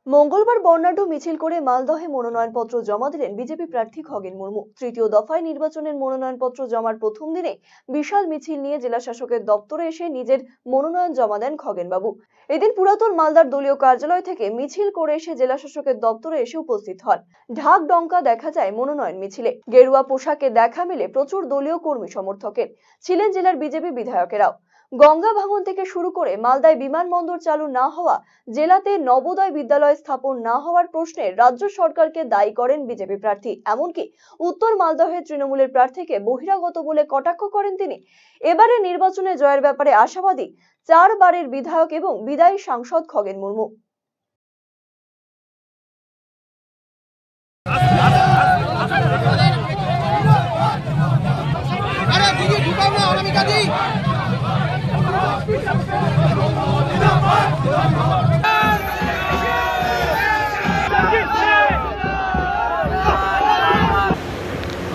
মঙ্গলবার বর্ণাঢ্য মিছিল করে মালদহে মনোনয়নপত্র জমা দিলেন বিজেপি প্রার্থী খগেন মুর্মু। তৃতীয় দফায় নির্বাচনের মনোনয়নপত্র জমার প্রথম দিনে বিশাল মিছিল নিয়ে জেলা শাসকের দপ্তরে এসে নিজের মনোনয়ন জমা দেন খগেন বাবু। এদিন পুরাতন মালদার দলীয় কার্যালয় থেকে মিছিল করে এসে জেলা শাসকের দপ্তরে এসে উপস্থিত হন। ঢাক ডঙ্কা দেখা যায় মনোনয়ন মিছিলে। গেরুয়া পোশাকে দেখা মেলে প্রচুর দলীয় কর্মী সমর্থকের। ছিলেন জেলার বিজেপি বিধায়কেরাও। গঙ্গা ভাঙন থেকে শুরু করে মালদায় বিমানবন্দর চালু না হওয়া, জেলাতে নবোদয় বিদ্যালয় স্থাপন না হওয়ার প্রশ্নে রাজ্য সরকারকে দায়ী করেন বিজেপি প্রার্থী। এমনকি উত্তর মালদহে তৃণমূলের প্রার্থীকে বহিরাগত বলে কটাক্ষ করেন তিনি। এবারে নির্বাচনে জয়ের ব্যাপারে আশাবাদী 4 বারের বিধায়ক এবং বিদায়ী সাংসদ খগেন মুর্মু।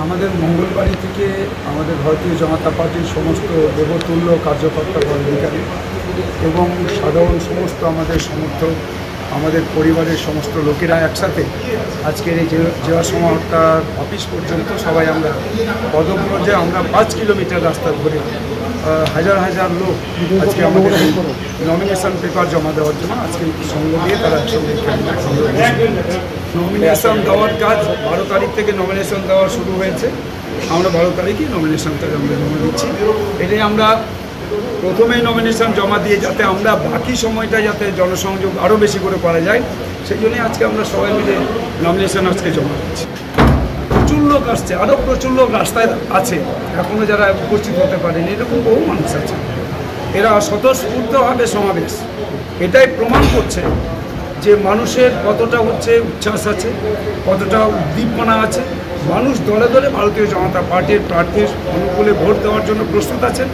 আমাদের মঙ্গলবাড়ি থেকে আমাদের ভারতীয় জনতা পার্টির সমস্ত দেবতুল্য কার্যকর্তা পদাধিকারী এবং সাধারণ সমস্ত আমাদের সমর্থক, আমাদের পরিবারের সমস্ত লোকেরা একসাথে আজকের এই জেলা সমাহর্তার অফিস পর্যন্ত সবাই আমরা পদব্রজে আমরা 5 কিলোমিটার রাস্তা ধরে হাজার হাজার লোক আজকে আমাদের নমিনেশন পেপার জমা দেওয়ার জন্য আজকে সঙ্গ দিয়ে তারা একসঙ্গে নমিনেশন দেওয়ার কাজ 12 তারিখ থেকে নমিনেশন দেওয়া শুরু হয়েছে। আমরা 12 তারিখে নমিনেশনটা আমরা জমা দিচ্ছি। এটাই আমরা প্রথমেই নমিনেশন জমা দিয়ে যাতে আমরা বাকি সময়টা যাতে জনসংযোগ আরও বেশি করে করা যায়, সেই জন্যই আজকে আমরা সবাই মিলে নমিনেশন আজকে জমা দিচ্ছি। প্রচুর লোক আসছে, আরও প্রচুর লোক রাস্তায় আছে, এখনও যারা উপস্থিত হতে পারেনি, এরকম বহু মানুষ আছে। এরা স্বতঃস্ফূর্তভাবে সমাবেশ। এটাই প্রমাণ করছে যে মানুষের কতটা উচ্ছ্বাস আছে, কতটা উদ্দীপনা আছে। মানুষ দলে দলে ভারতীয় জনতা পার্টির প্রার্থীর অনুকূলে ভোট দেওয়ার জন্য প্রস্তুত আছেন।